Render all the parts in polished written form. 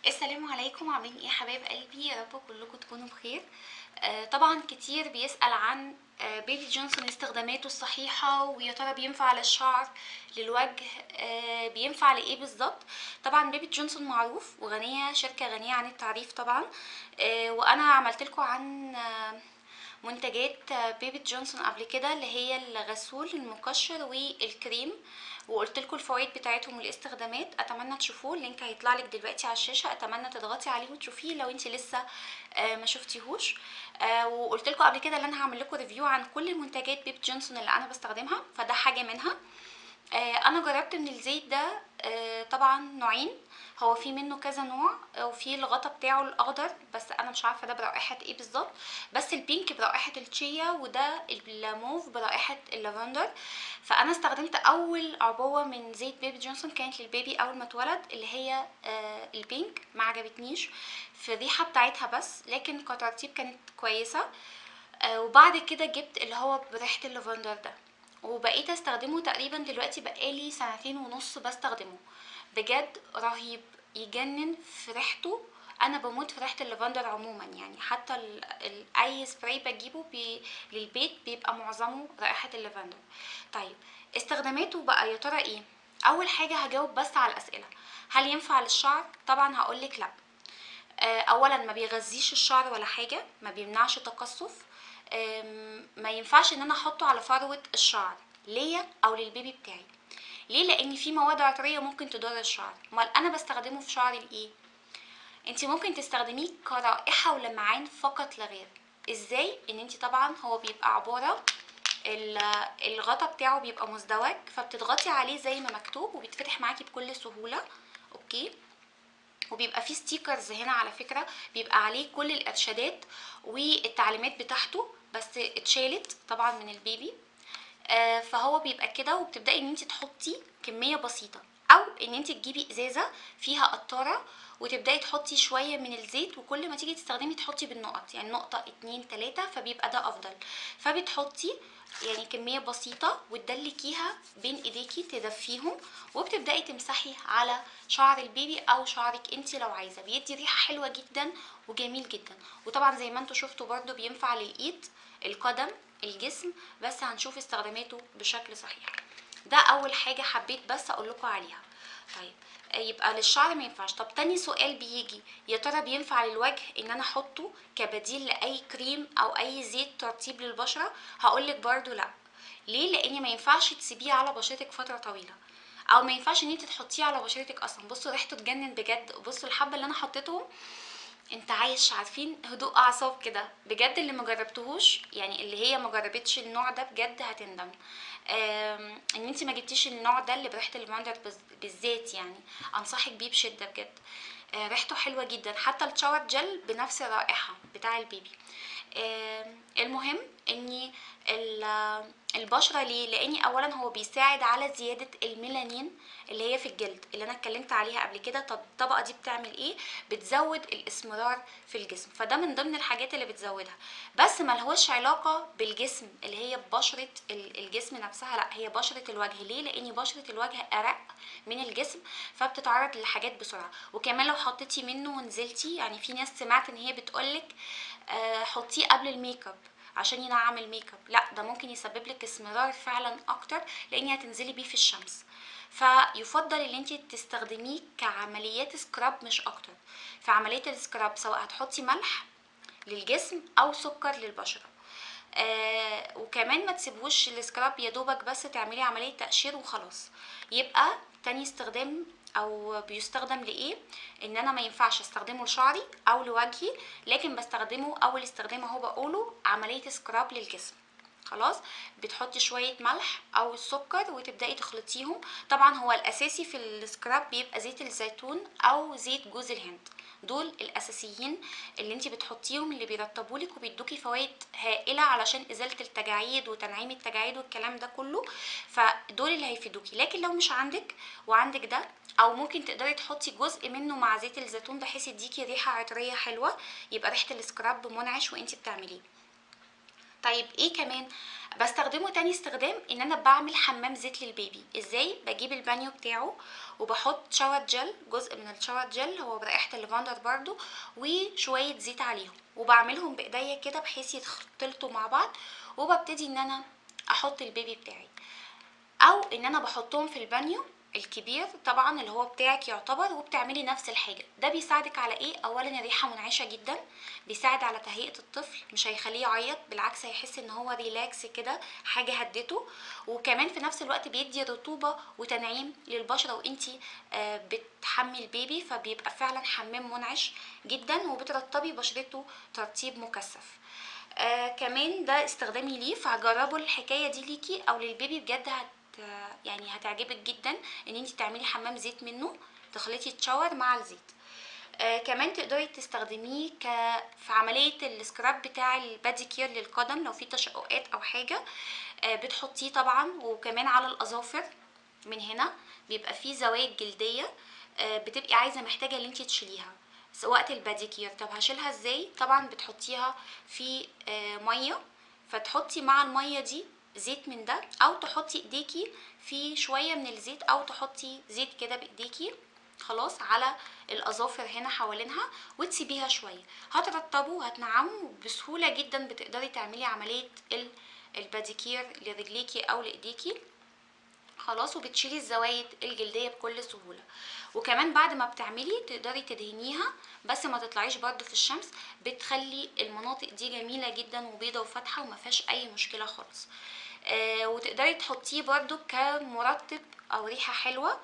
السلام عليكم، عاملين ايه يا حبايب قلبي؟ يا رب كلكم تكونوا بخير. طبعا كتير بيسأل عن بيبي جونسون استخداماته الصحيحة، ويا ترى بينفع للشعر للوجه، بينفع لإيه بالظبط. طبعا بيبي جونسون معروف وغنية، شركة غنية عن التعريف طبعا. وأنا عملت لكم عن منتجات بيبي جونسون قبل كده، اللي هي الغسول المقشر والكريم، وقلت لكم الفوائد بتاعتهم والاستخدامات. اتمنى تشوفوه، اللينك هيطلع لك دلوقتي على الشاشه، اتمنى تضغطي عليه وتشوفيه لو انت لسه ما شفتيهوش. وقلت لكم قبل كده ان انا هعمل لكم ريفيو عن كل منتجات بيبي جونسون اللي انا بستخدمها، فده حاجه منها. انا جربت من الزيت ده طبعا نوعين. هو في منه كذا نوع، وفي الغطا بتاعه الاخضر، بس انا مش عارفه ده برائحه ايه بالظبط. بس البينك برائحه التشيا، وده الموف برائحه اللافندر. فانا استخدمت اول عبوه من زيت بيبي جونسون، كانت للبيبي اول ما اتولد، اللي هي البينك. ما عجبتنيش في الريحه بتاعتها بس، لكن كترتيب كانت كويسه. وبعد كده جبت اللي هو بريحه اللافندر ده، وبقيت استخدمه تقريبا دلوقتي بقالي سنتين ونص بستخدمه. بجد رهيب، يجنن في ريحته. انا بموت في ريحه اللافندر عموما، يعني حتى اي سبراي بجيبه للبيت بيبقى معظمه رائحه اللافندر. طيب، استخداماته بقى يا ترى ايه؟ اول حاجه هجاوب بس على الاسئله. هل ينفع للشعر؟ طبعا هقولك لا. اولا ما بيغذيش الشعر ولا حاجه، ما بيمنعش تقصف. ما ينفعش ان انا احطه على فروه الشعر ليا او للبيبي بتاعي. ليه؟ لان في مواد عطريه ممكن تضر الشعر. امال انا بستخدمه في شعري لايه؟ انت ممكن تستخدميه كرائحه ولمعان فقط لا غير. ازاي؟ ان انت طبعا هو بيبقى عباره ال- الغطا بتاعه بيبقى مزدوج، فبتضغطي عليه زي ما مكتوب وبيتفتح معاكي بكل سهوله. اوكي. وبيبقى فيه ستيكرز هنا على فكرة، بيبقى عليه كل الارشادات والتعليمات بتاعته، بس اتشالت طبعا من البيبي. فهو بيبقى كده، وبتبدأي ان انت تحطي كمية بسيطة، او ان انت تجيبي ازازة فيها قطارة وتبدأي تحطي شوية من الزيت، وكل ما تيجي تستخدمي تحطي بالنقط، يعني نقطة اتنين تلاتة، فبيبقى ده افضل. فبتحطي يعني كمية بسيطة وتدلكيها بين ايديكي تدفيهم، وبتبدأي تمسحي على شعر البيبي او شعرك انت لو عايزة. بيدي ريحة حلوة جدا وجميل جدا. وطبعا زي ما انتوا شفتوا برضو بينفع للايد، القدم، الجسم، بس هنشوف استخداماته بشكل صحيح. ده اول حاجة حبيت بس اقول لكم عليها. طيب، يبقى للشعر ما ينفعش. طب تاني سؤال بيجي، يا ترى بينفع للوجه ان انا احطه كبديل لاي كريم او اي زيت ترطيب للبشرة؟ هقولك برضو لا. ليه؟ لان ما ينفعش تسيبيه على بشرتك فترة طويلة، او ما ينفعش ان انت تحطيه على بشرتك اصلا. بصوا ريحته تجنن بجد. بصوا الحبة اللي انا حطيتهم، انت عايش عارفين هدوء اعصاب كده بجد. اللي مجربتهوش، يعني اللي هي مجربتش النوع ده، بجد هتندم ان انت ما جبتيش النوع ده اللي بريحه الليفاندر بالذات. يعني انصحك بيه بشده بجد. ريحته حلوه جدا، حتى الشاور جل بنفس الرائحه بتاع البيبي. المهم اني البشره ليه؟ لاني اولا هو بيساعد على زياده الميلانين اللي هي في الجلد، اللي انا اتكلمت عليها قبل كده. طب الطبقه دي بتعمل ايه؟ بتزود الاسمرار في الجسم، فده من ضمن الحاجات اللي بتزودها. بس ملهوش علاقه بالجسم اللي هي بشره الجسم نفسها، لا، هي بشره الوجه. ليه؟ لان بشره الوجه ارق من الجسم، فبتتعرض للحاجات بسرعه. وكمان لو حطيتي منه ونزلتي، يعني في ناس سمعت ان هي بتقولك حطيه قبل الميك اب عشان ينعم الميك اب. لا، ده ممكن يسبب لك اسمرار فعلا اكتر، لان هتنزلي بيه في الشمس. فيفضل ان انت تستخدميه كعمليات سكراب مش اكتر. في عمليه السكراب سواء هتحطي ملح للجسم او سكر للبشره. وكمان ما تسيبوش السكراب يا دوبك بس تعملي عمليه تقشير وخلاص. يبقى تاني استخدام او بيستخدم لايه؟ ان انا ما ينفعش استخدمه لشعري او لوجهي، لكن بستخدمه اول استخدام اهو بقوله عمليه سكراب للجسم. خلاص، بتحطي شوية ملح او السكر وتبدأي تخلطيهم. طبعا هو الاساسي في السكراب بيبقى زيت الزيتون او زيت جوز الهند، دول الاساسيين اللي انتي بتحطيهم، اللي بيرطبولك وبيدوكي فوائد هائلة علشان ازالة التجاعيد وتنعيم التجاعيد والكلام ده كله. فدول اللي هيفيدوكي. لكن لو مش عندك وعندك ده، او ممكن تقدري تحطي جزء منه مع زيت الزيتون بحيث يديكي ريحة عطرية حلوة، يبقى ريحة السكراب منعش وانتي بتعمليه. طيب ايه كمان بستخدمه تاني استخدام؟ ان انا بعمل حمام زيت للبيبي. ازاي؟ بجيب البانيو بتاعه وبحط شاور جل، جزء من الشاور جل هو برائحة الليفاندر برضو، وشوية زيت عليهم، وبعملهم بايديا كده بحيث يختلطوا مع بعض، وببتدي ان انا احط البيبي بتاعي، او ان انا بحطهم في البانيو الكبير طبعا اللي هو بتاعك يعتبر، وبتعملي نفس الحاجة. ده بيساعدك على ايه؟ اولا الريحة منعشة جدا، بيساعد على تهيئة الطفل، مش هيخليه يعيط، بالعكس هيحس ان هو ريلاكس كده، حاجة هدته. وكمان في نفس الوقت بيدي رطوبة وتنعيم للبشرة وانتي بتحمي البيبي، فبيبقى فعلا حمام منعش جدا، وبترطبي بشرته ترطيب مكثف. كمان ده استخدامي ليه، فجربوا الحكايه دي ليكي او للبيبي، بجد يعني هتعجبك جدا ان انت تعملي حمام زيت منه، تخلطي تشاور مع الزيت. كمان تقدري تستخدميه في عملية السكراب بتاع البادي كير للقدم، لو في تشققات او حاجة بتحطيه طبعا. وكمان على الاظافر من هنا بيبقى فيه زوايد جلدية، بتبقي عايزة محتاجة ان انت تشيليها وقت الباديكير. طب هشيلها ازاي؟ طبعا بتحطيها في ميه، فتحطي مع الميه دي زيت من ده، او تحطي ايديكي في شويه من الزيت، او تحطي زيت كده بايديكي خلاص على الاظافر هنا حوالينها، وتسيبيها شويه، هترطبوا وهتنعموا بسهوله جدا. بتقدري تعملي عمليه الباديكير لرجليكي او لايديكي خلاص، وبتشيلي الزوايد الجلديه بكل سهوله. وكمان بعد ما بتعملي تقدري تدهنيها، بس ما تطلعيش برضو في الشمس، بتخلي المناطق دي جميله جدا وبيضه وفاتحه وما فيهاش اي مشكله خالص. وتقدري تحطيه برضو كمرطب او ريحه حلوه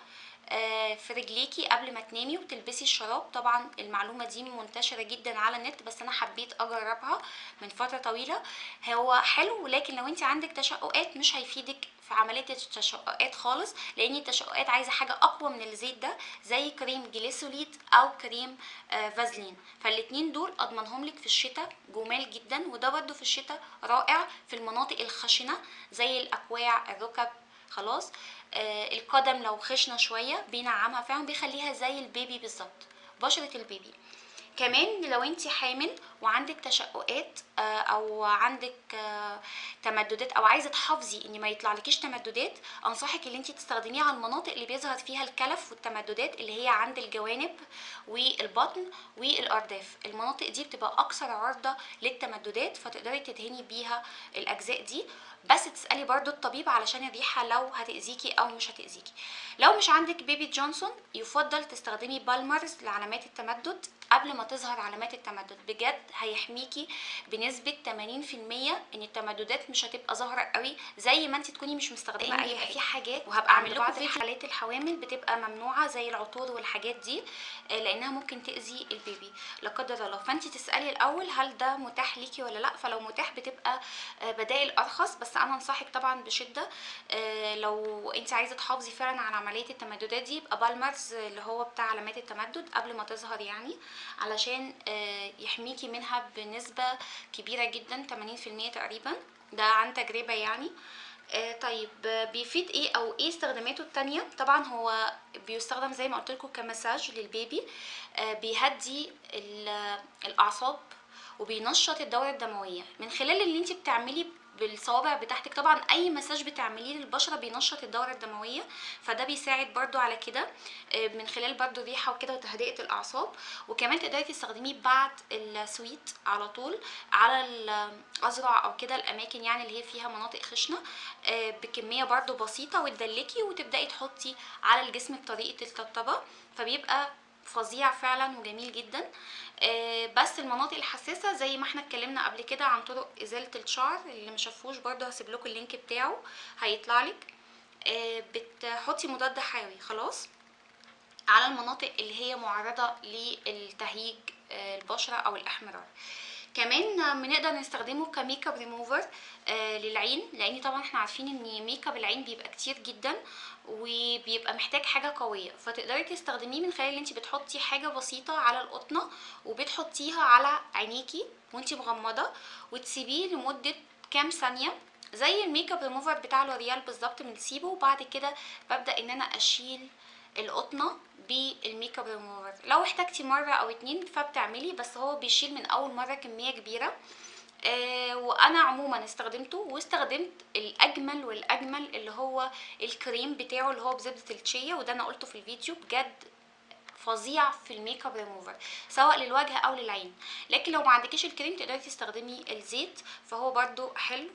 في رجليكي قبل ما تنامي وتلبسي الشراب. طبعا المعلومه دي منتشره جدا على النت، بس انا حبيت اجربها من فتره طويله. هو حلو، لكن لو انت عندك تشققات مش هيفيدك في عمليه التشققات خالص، لان التشققات عايزه حاجه اقوى من الزيت ده، زي كريم جليسوليد او كريم فازلين. فالاتنين دول اضمنهم لك في الشتاء، جمال جدا. وده برده في الشتاء رائع في المناطق الخشنه زي الاكواع، الركب خلاص. القدم لو خشنه شويه بينعمها فعلا، بيخليها زي البيبي بالظبط، بشره البيبي. كمان لو انت حامل وعندك تشققات او عندك تمددات، او عايزه تحافظي ان ما يطلعلكيش تمددات، انصحك ان انت تستخدميه على المناطق اللي بيظهر فيها الكلف والتمددات، اللي هي عند الجوانب والبطن والارداف. المناطق دي بتبقى اكثر عرضه للتمددات، فتقدري تدهني بيها الاجزاء دي. بس تسالي برضو الطبيب علشان الريحه لو هتاذيكي او مش هتاذيكي. لو مش عندك بيبي جونسون، يفضل تستخدمي بالمرز لعلامات التمدد قبل ما تظهر علامات التمدد. بجد هيحميكي بنسبه 80% ان التمددات مش هتبقى ظاهره قوي زي ما انت تكوني مش مستخدمه اي حاجه. في حاجات وهبقى اعمل لكم في حالات الحوامل بتبقى ممنوعه زي العطور والحاجات دي، لانها ممكن تاذي البيبي لا قدر الله. فانت تسالي الاول هل ده متاح ليكي ولا لا، فلو متاح بتبقى بدائل ارخص. بس انا انصحك طبعا بشده لو انت عايزه تحافظي فعلا على عمليه التمددات دي، يبقى بالمرز اللي هو بتاع علامات التمدد قبل ما تظهر يعني، علشان يحميكي منها بنسبه كبيره جدا، 80% تقريبا، ده عن تجربه يعني. طيب بيفيد ايه او ايه استخداماته التانية؟ طبعا هو بيستخدم زي ما قلت لكم كمساج للبيبي، بيهدي الاعصاب وبينشط الدورة الدموية من خلال اللي انت بتعملي بالصوابع بتاعتك. طبعا اي مساج بتعمليه للبشره بينشط الدوره الدمويه، فده بيساعد برضو على كده من خلال برضو الريحه وكده وتهدئه الاعصاب. وكمان تقدري تستخدميه بعد السويت على طول على الازرع او كده، الاماكن يعني اللي هي فيها مناطق خشنه، بكميه برضو بسيطه، وتدلكي وتبداي تحطي على الجسم بطريقه الطبطبه، فبيبقى فظيع فعلا وجميل جدا. بس المناطق الحساسه زي ما احنا اتكلمنا قبل كده عن طرق ازاله الشعر، اللي مشافوش برضو هسيب لكم اللينك بتاعه هيطلع لك. بتحطي مضاد حيوي خلاص على المناطق اللي هي معرضه للتهيج البشره او الاحمرار. كمان بنقدر نستخدمه كميك اب ريموفر للعين، لان طبعا احنا عارفين ان ميك اب العين بيبقى كتير جدا وبيبقى محتاج حاجه قويه، فتقدري تستخدميه من خلال ان انت بتحطي حاجه بسيطه على القطنه وبتحطيها على عينيكي وانت مغمضه، وتسيبيه لمده كام ثانيه زي الميك اب ريموفر بتاع لوريال بالظبط. بنسيبه وبعد كده ببدا ان انا اشيل القطنه بالميك اب ريموفر. لو احتاجتي مره او اتنين فبتعملي، بس هو بيشيل من اول مره كميه كبيره، وانا عموما استخدمته، واستخدمت الاجمل والاجمل اللي هو الكريم بتاعه اللي هو بزبدة الشيا، وده انا قلته في الفيديو بجد فظيع في الميك اب ريموفر سواء للوجه او للعين. لكن لو ما عندكيش الكريم تقدري تستخدمي الزيت، فهو برضو حلو،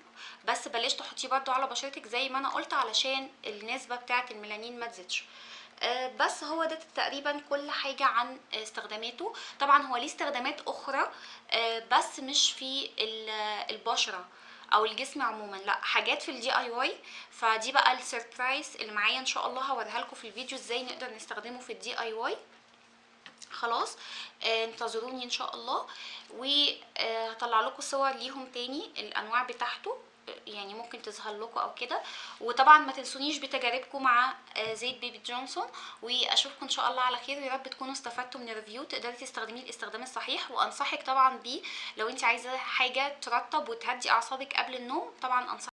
بس بلاش تحطيه برضو على بشرتك زي ما انا قلت علشان النسبة بتاعة الميلانين ما تزيدش. بس هو ده تقريبا كل حاجة عن استخداماته. طبعا هو ليه استخدامات اخرى بس مش في البشرة او الجسم عموما، لا حاجات في الدي اي واي. فدي بقى السربرايز اللي معايا ان شاء الله هوريها لكم في الفيديو ازاي نقدر نستخدمه في الدي اي واي. خلاص انتظروني ان شاء الله، وهطلع لكم صور ليهم تاني الانواع بتاعته، يعني ممكن تظهر لكم او كده. وطبعا ما تنسونيش بتجاربكم مع زيت بيبي جونسون، واشوفكم ان شاء الله على خير. يا رب تكونوا استفدتوا من الريفيو، تقدري تستخدميه الاستخدام الصحيح، وانصحك طبعا بيه لو انت عايزه حاجه ترطب وتهدي اعصابك قبل النوم. طبعا انصحك